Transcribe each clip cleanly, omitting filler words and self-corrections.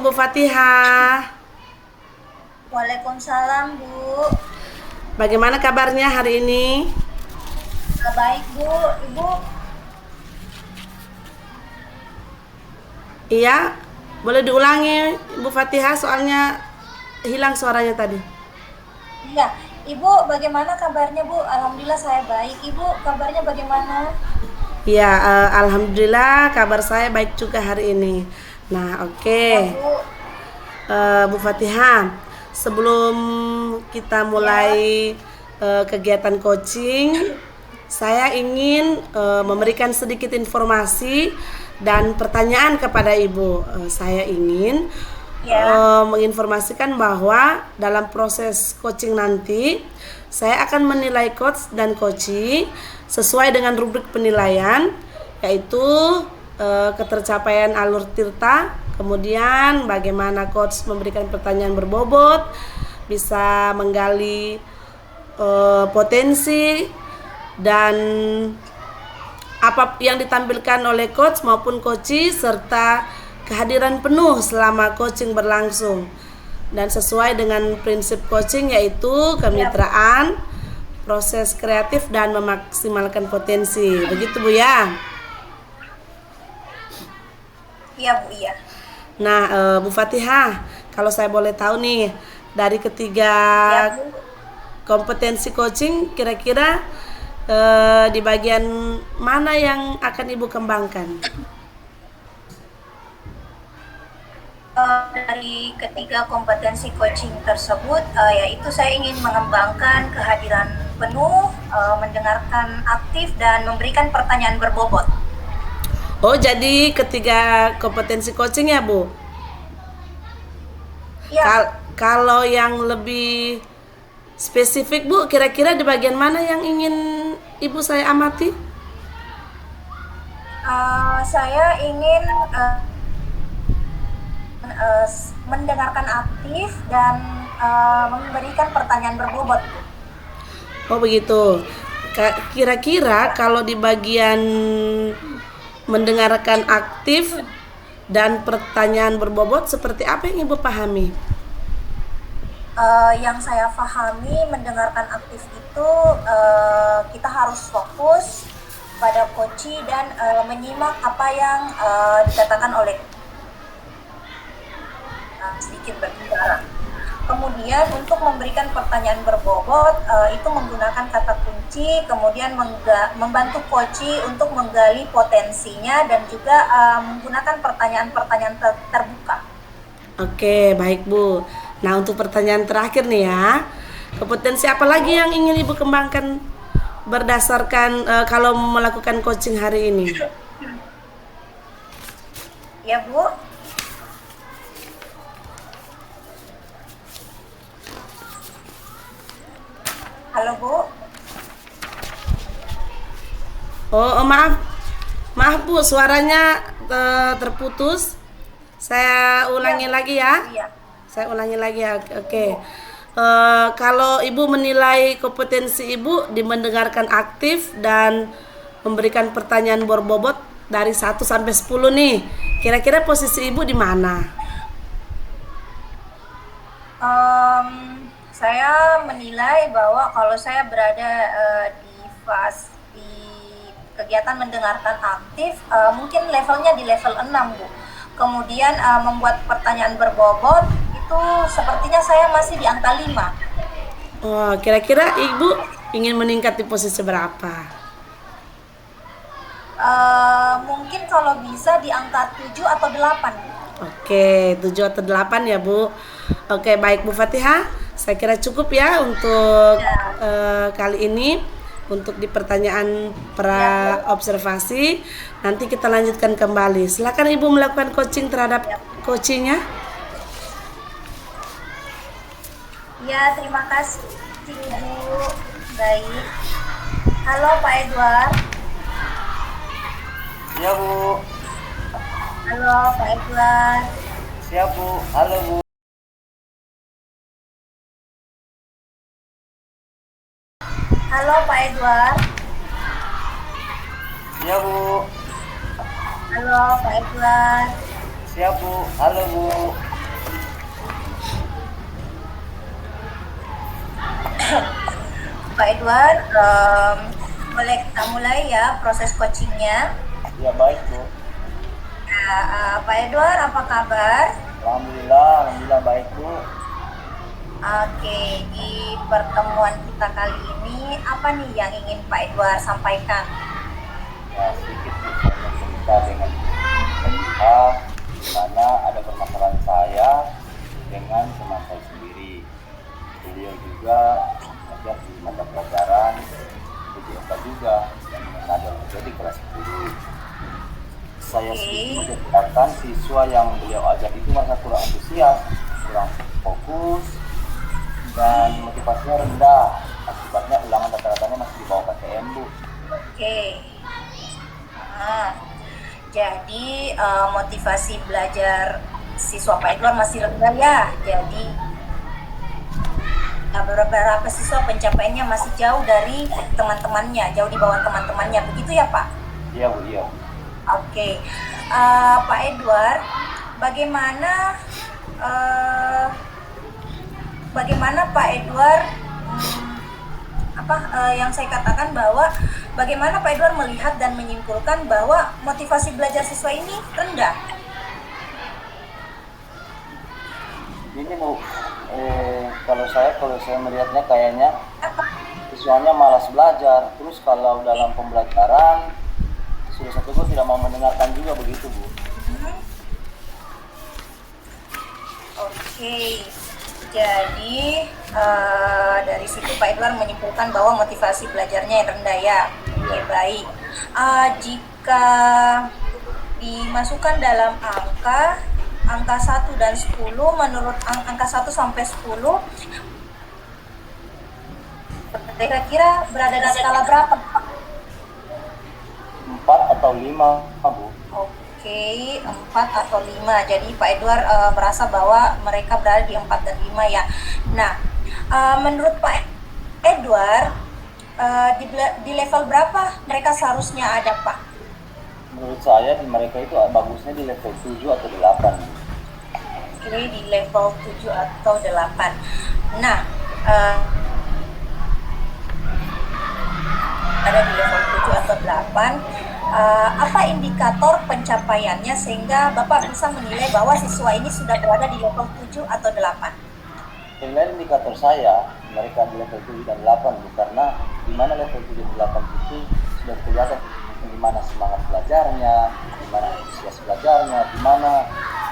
Bu Fatihah. Waalaikumsalam, Bu. Bagaimana kabarnya hari ini? Baik, Bu. Ibu, Iya, boleh diulangi Bu Fatihah soalnya hilang suaranya tadi. iya. Ibu, bagaimana kabarnya, Bu? Alhamdulillah saya baik. Ibu, kabarnya bagaimana? Iya, alhamdulillah kabar saya baik juga hari ini. Nah, oke. Ya, Bu. Bu Fatihah, sebelum kita Ya, mulai kegiatan coaching, saya ingin memberikan sedikit informasi dan pertanyaan kepada Ibu. Saya ingin ya, menginformasikan bahwa dalam proses coaching nanti, saya akan menilai coach dan coachee sesuai dengan rubrik penilaian, yaitu ketercapaian alur tirta, kemudian bagaimana coach memberikan pertanyaan berbobot, bisa menggali potensi dan apa yang ditampilkan oleh coach maupun coachee, serta kehadiran penuh selama coaching berlangsung dan sesuai dengan prinsip coaching, yaitu ya, Bu. kemitraan, proses kreatif dan memaksimalkan potensi. Begitu Bu ya. Iya, Bu, iya. Nah, Bu Fatihah, kalau saya boleh tahu nih, dari ketiga Ya, Bu. kompetensi coaching, kira-kira di bagian mana yang akan Ibu kembangkan? Dari ketiga kompetensi coaching tersebut, yaitu saya ingin mengembangkan kehadiran penuh, mendengarkan aktif, dan memberikan pertanyaan berbobot. Oh, jadi ketiga kompetensi coaching ya, Bu? Iya, Kalau yang lebih spesifik, Bu, kira-kira di bagian mana yang ingin Ibu saya amati? saya ingin eh, mendengarkan aktif dan memberikan pertanyaan berbobot. Oh, begitu. Kira-kira Ya, kalau di bagian mendengarkan aktif dan pertanyaan berbobot, seperti apa yang Ibu pahami? yang saya pahami mendengarkan aktif itu kita harus fokus pada coach dan menyimak apa yang dikatakan oleh sedikit berbicara. Kemudian untuk memberikan pertanyaan berbobot itu menggunakan kata kunci, kemudian membantu coach untuk menggali potensinya dan juga menggunakan pertanyaan-pertanyaan terbuka. Oke, baik Bu. Nah, untuk pertanyaan terakhir nih ya, kompetensi apa lagi yang ingin Ibu kembangkan berdasarkan kalau melakukan coaching hari ini? Ya, Bu. Halo, Bu. Maaf, maaf Bu, suaranya terputus. Saya Iya, ulangi Bu. lagi ya. Iya. Saya ulangi lagi ya. Oke. Bu. Kalau Ibu menilai kompetensi Ibu di mendengarkan aktif dan memberikan pertanyaan berbobot dari 1 sampai 10 nih. Kira-kira posisi Ibu di mana? Em, saya menilai bahwa kalau saya berada di fase di kegiatan mendengarkan aktif, mungkin levelnya di level 6, Bu. Kemudian membuat pertanyaan berbobot itu sepertinya saya masih di angka 5. Oh, kira-kira Ibu ingin meningkat di posisi berapa? Mungkin kalau bisa di angka 7 atau 8. Oke, 7 atau 8 ya Bu. Oke, baik Bu Fatihah. Saya kira cukup ya untuk Ya, kali ini. Untuk di pertanyaan ya, Bu. pra observasi, nanti kita lanjutkan kembali. Silakan Ibu melakukan coaching terhadap Ya, coachingnya. ya, terima kasih, Bu. Baik. Halo, Pak Edward. Iya Bu, Halo, Pak Edward. siap Bu, halo Bu. Halo, Pak Edward. Iya Bu, Halo, Pak Edward. siap Bu, halo Bu. Pak Edward, boleh kita mulai ya proses coachingnya. Ya baik Bu. Pak Edward, apa kabar? Alhamdulillah baik Bu. Oke, di pertemuan kita kali ini apa nih yang ingin Pak Edward sampaikan? Ya sedikit Bu, saya cerita dengan cerita di mana ada permasalahan saya dengan teman saya sendiri. Beliau juga belajar di mata pelajaran PJK juga dan ada juga di kelas 10. Saya sendiri mengatakan siswa yang beliau ajar itu merasa kurang antusias, kurang fokus, dan motivasinya rendah. Akibatnya ulangan rata-ratanya masih di bawah KTM Bu. Oke. Jadi motivasi belajar siswa Pak Edward masih rendah ya. Jadi beberapa siswa pencapaiannya masih jauh dari teman-temannya, jauh di bawah teman-temannya. Begitu ya Pak? Iya Bu, iya. Oke. Pak Edward, bagaimana Pak Edward yang saya katakan bahwa bagaimana Pak Edward melihat dan menyimpulkan bahwa motivasi belajar siswa ini rendah? Ini Bu, kalau saya melihatnya kayaknya siswanya malas belajar. Terus kalau dalam pembelajaran sudah satu guru tidak mau mendengarkan juga, begitu Bu. Oke. Jadi dari situ Pak Edward menyimpulkan bahwa motivasi belajarnya yang rendah ya. Oke, baik. Jika dimasukkan dalam angka 1 dan 10, menurut angka 1 sampai 10 kira-kira berada di skala berapa? 4 atau 5 Bu. Oke, 4 atau 5. Jadi Pak Edward merasa bahwa mereka berada di 4 dan 5 ya. Nah, menurut Pak Edward di level berapa mereka seharusnya ada Pak? Menurut saya di mereka itu bagusnya di level 7 atau 8. Oke, di level 7 atau 8. Nah, ada di level 7 atau 8. Apa indikator pencapaiannya sehingga Bapak bisa menilai bahwa siswa ini sudah berada di level 7 atau 8? Sebenarnya indikator saya mereka di level 7 dan 8 Bu, karena di mana level 7 dan 8 itu sudah kelihatan di mana semangat belajarnya, di mana antusias belajarnya, di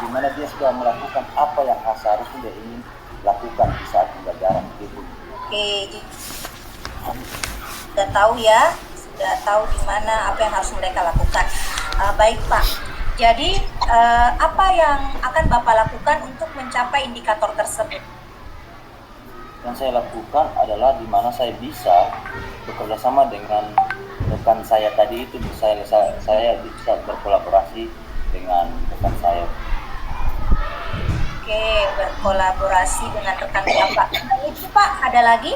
mana dia sudah melakukan apa yang seharusnya dia ingin lakukan di saat pembelajaran gitu. Oke, sudah tahu ya, sudah tahu di mana apa yang harus mereka lakukan. Baik Pak, jadi apa yang akan Bapak lakukan untuk mencapai indikator tersebut? Yang saya lakukan adalah di mana saya bisa bekerja sama dengan rekan saya tadi itu, saya bisa berkolaborasi dengan rekan saya. Oke, berkolaborasi dengan rekan Bapak. Itu Pak, ada lagi?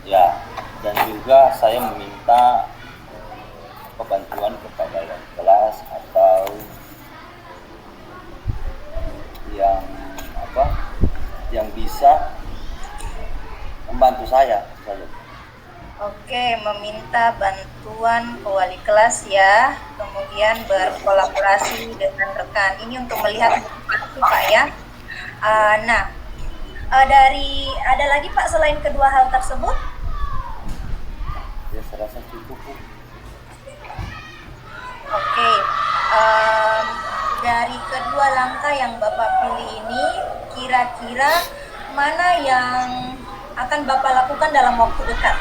Ya, dan juga saya meminta bantuan kepada wali kelas atau yang bisa membantu saya. Oke, meminta bantuan ke wali kelas ya, kemudian berkolaborasi dengan rekan. Ini untuk melihat motivasi Pak ya. Ada lagi Pak selain kedua hal tersebut? Ya, saya rasa cukup. Oke, dari kedua langkah yang Bapak pilih ini, kira-kira mana yang akan Bapak lakukan dalam waktu dekat?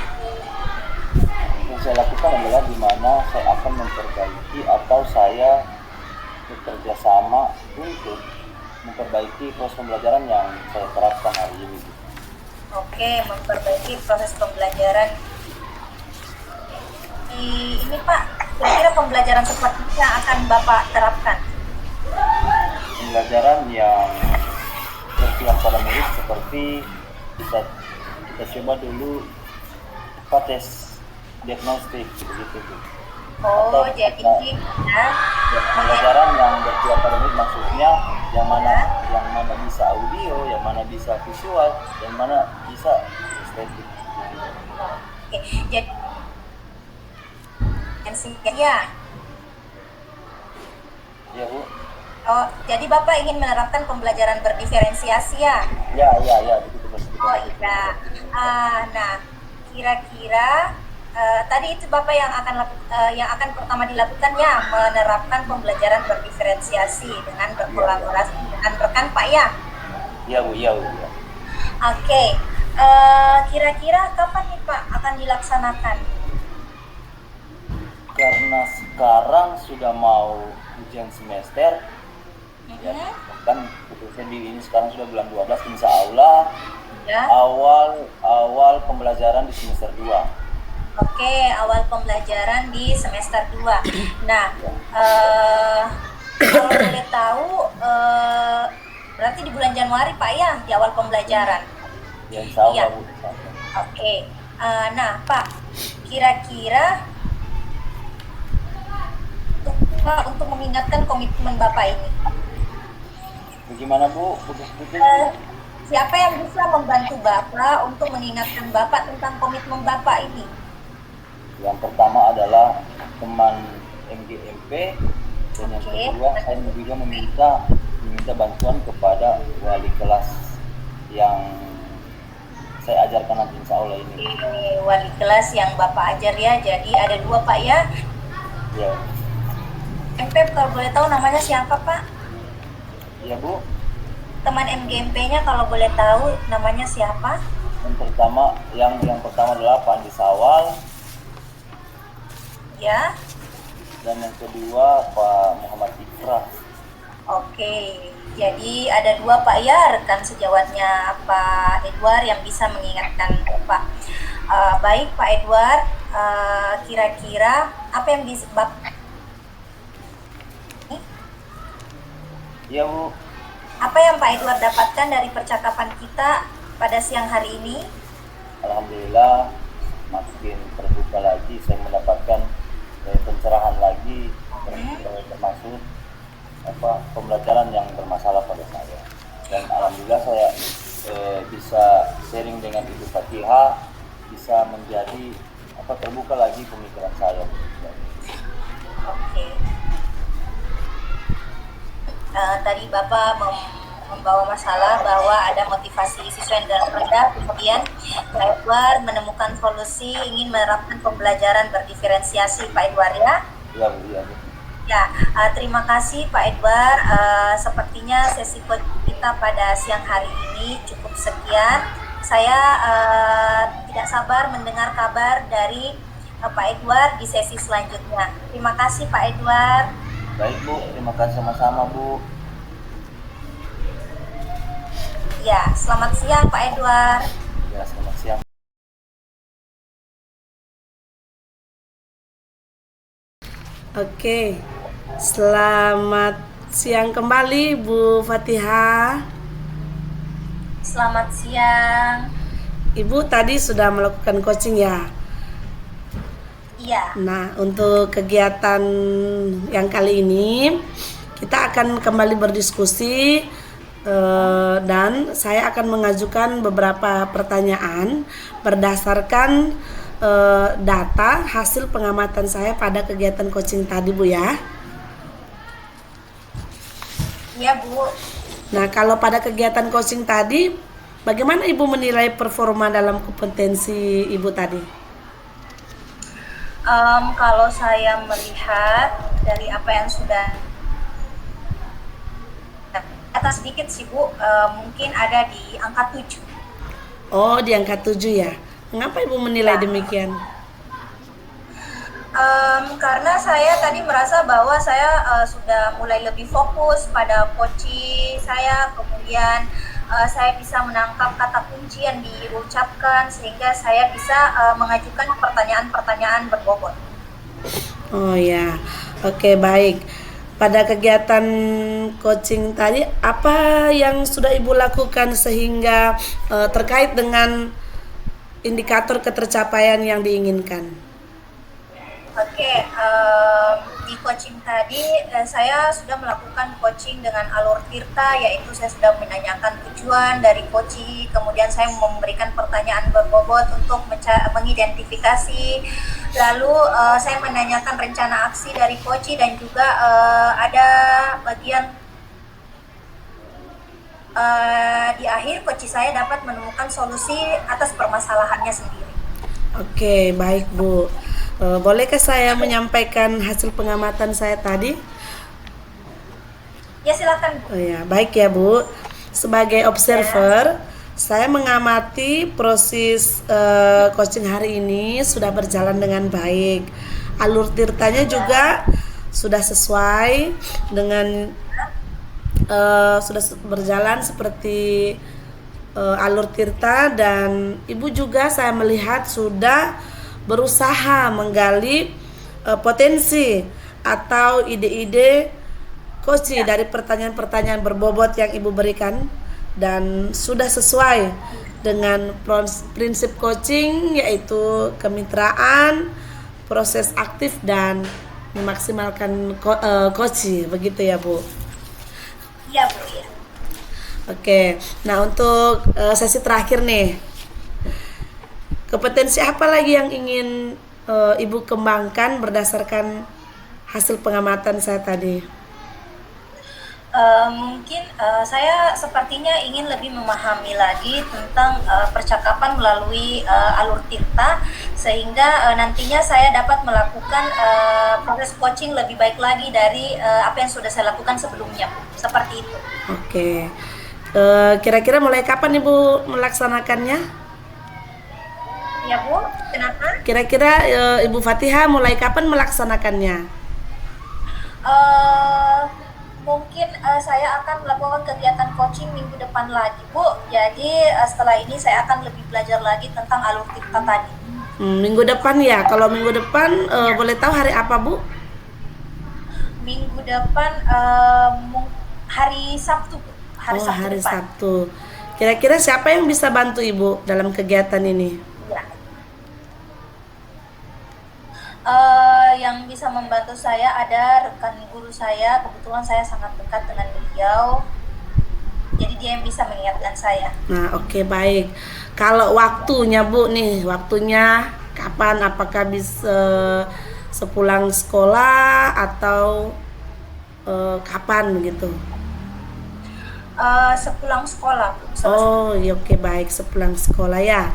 Yang saya lakukan adalah di mana saya akan memperbaiki atau saya bekerja sama untuk memperbaiki proses pembelajaran yang saya terapkan hari ini. Oke, memperbaiki proses pembelajaran. Ini Pak, kira-kira pembelajaran seperti apa yang akan Bapak terapkan? Pembelajaran yang berpihak pada murid seperti kita coba dulu tes diagnostik begitu. Oh, jadi ya. Pembelajaran yang berpihak pada murid maksudnya yang mana bisa audio, yang mana bisa visual, yang mana bisa estetik. Oke, jadi ya. Ya Bu. Oh, jadi Bapak ingin menerapkan pembelajaran berdiferensiasi ya? Ya, begitu Bos. Oh iya. Nah, kira-kira tadi itu Bapak yang akan pertama dilakukan ya, menerapkan pembelajaran berdiferensiasi dengan berkolaborasi dengan rekan Pak ya? Iya Bu. Oke. Kira-kira kapan nih Pak akan dilaksanakan? Karena sekarang sudah mau ujian semester, ya, kan khususnya di ini sekarang sudah bulan 12, insya Allah Ya. awal pembelajaran di semester 2. Oke, awal pembelajaran di semester 2. Nah, kalau boleh tahu, berarti di bulan Januari Pak ya, di awal pembelajaran. Ya insya Allah Iya. Bu. Oke. Nah Pak, kira-kira untuk mengingatkan komitmen Bapak ini, Bagaimana Bu? siapa yang bisa membantu Bapak untuk mengingatkan Bapak tentang komitmen Bapak ini? Yang pertama adalah teman MGMP, dan yang Oke. kedua saya juga meminta bantuan kepada wali kelas yang saya ajarkan nanti insya Allah ini. Wali kelas yang Bapak ajar ya, jadi ada 2 Pak ya. Ya, MP kalau boleh tahu namanya siapa Pak? ya Bu. Teman MGMP-nya kalau boleh tahu namanya siapa? Yang pertama adalah Pak Andi Sawal, Ya. dan yang kedua Pak Muhammad Ikrah. Oke, jadi ada 2 Pak ya, rekan sejawatnya Pak Edward yang bisa mengingatkan Bapak. Baik Pak Edward, kira-kira apa yang Ya Bu. apa yang Pak Edward dapatkan dari percakapan kita pada siang hari ini? Alhamdulillah makin terbuka lagi, saya mendapatkan pencerahan lagi, termasuk pembelajaran yang bermasalah pada saya. Dan alhamdulillah saya bisa sharing dengan Ibu Fatihah, bisa menjadi terbuka lagi pemikiran saya. Oke. Tadi Bapak membawa masalah bahwa ada motivasi siswa yang rendah, kemudian Pak Edward menemukan solusi ingin menerapkan pembelajaran berdiferensiasi Pak Edward ya. Iya Bu. Ya, terima kasih Pak Edward. Sepertinya sesi kita pada siang hari ini cukup sekian. Saya tidak sabar mendengar kabar dari Pak Edward di sesi selanjutnya. Terima kasih Pak Edward. Baik Bu, terima kasih sama-sama Bu. Ya, selamat siang Pak Edward. Ya, selamat siang. Oke, selamat siang kembali Bu Fatihah. Selamat siang. Ibu tadi sudah melakukan coaching ya? Iya. Nah, untuk kegiatan yang kali ini kita akan kembali berdiskusi dan saya akan mengajukan beberapa pertanyaan berdasarkan data hasil pengamatan saya pada kegiatan coaching tadi Bu ya. Iya Bu. Nah, kalau pada kegiatan coaching tadi, bagaimana Ibu menilai performa dalam kompetensi Ibu tadi? Kalau saya melihat dari apa yang sudah atas sedikit sih Bu, mungkin ada di angka 7. Oh, di angka 7 ya. Mengapa Ibu menilai demikian? Karena saya tadi merasa bahwa saya sudah mulai lebih fokus pada coaching saya, kemudian saya bisa menangkap kata kunci yang diucapkan sehingga saya bisa mengajukan pertanyaan-pertanyaan berbobot. Oh ya, oke baik. Pada kegiatan coaching tadi, apa yang sudah Ibu lakukan sehingga terkait dengan indikator ketercapaian yang diinginkan? Oke, di coaching tadi, saya sudah melakukan coaching dengan alur tirta, yaitu saya sudah menanyakan tujuan dari coaching, kemudian saya memberikan pertanyaan berbobot untuk mengidentifikasi, lalu saya menanyakan rencana aksi dari coaching, dan juga ada bagian di akhir coaching saya dapat menemukan solusi atas permasalahannya sendiri. Oke, baik Bu. Bolehkah saya menyampaikan hasil pengamatan saya tadi? Ya, silakan Bu. Oh ya, baik ya Bu. Sebagai observer, saya mengamati proses coaching hari ini sudah berjalan dengan baik. Alur tirtanya juga sudah sesuai dengan sudah berjalan seperti alur tirta, dan Ibu juga saya melihat sudah berusaha menggali potensi atau ide-ide coaching dari pertanyaan-pertanyaan berbobot yang Ibu berikan, dan sudah sesuai dengan prinsip coaching, yaitu kemitraan, proses aktif, dan memaksimalkan coaching, begitu ya Bu? Iya Bu, ya. Oke, nah untuk sesi terakhir nih, kompetensi apa lagi yang ingin Ibu kembangkan berdasarkan hasil pengamatan saya tadi? Mungkin saya sepertinya ingin lebih memahami lagi tentang percakapan melalui alur tirta, sehingga nantinya saya dapat melakukan proses coaching lebih baik lagi dari apa yang sudah saya lakukan sebelumnya, Bu. Seperti itu. Oke, kira-kira mulai kapan Ibu melaksanakannya? Ya Bu, kenapa? Kira-kira Ibu Fatihah mulai kapan melaksanakannya? Mungkin saya akan melakukan kegiatan coaching minggu depan lagi, Bu. Jadi setelah ini saya akan lebih belajar lagi tentang alur tirta tadi. Minggu depan ya. Kalau minggu depan boleh tahu hari apa Bu? Minggu depan hari Sabtu, Bu. Hari Sabtu. Kira-kira siapa yang bisa bantu Ibu dalam kegiatan ini? Ya. Yang bisa membantu saya ada rekan guru saya, kebetulan saya sangat dekat dengan beliau, jadi dia yang bisa mengingatkan saya. Nah, oke, baik. Kalau waktunya Bu nih, waktunya kapan? Apakah bisa sepulang sekolah atau kapan gitu? Sepulang sekolah, Bu. Oh, ya, oke, baik, sepulang sekolah ya.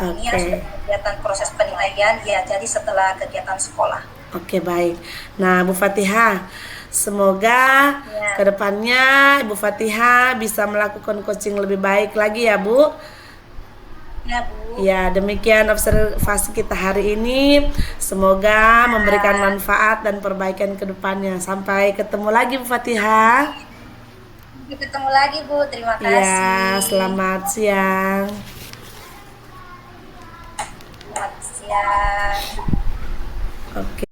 Ini harus kegiatan proses penilaian, ya, jadi setelah kegiatan sekolah. Oke, baik. Nah, Bu Fatihah, semoga kedepannya Ibu Fatihah bisa melakukan coaching lebih baik lagi ya Bu. Ya Bu. Ya, demikian observasi kita hari ini. Semoga memberikan manfaat dan perbaikan ke depannya. Sampai ketemu lagi Bu Fatihah. Ketemu lagi Bu, terima kasih. Ya, selamat siang. Selamat siang. Oke.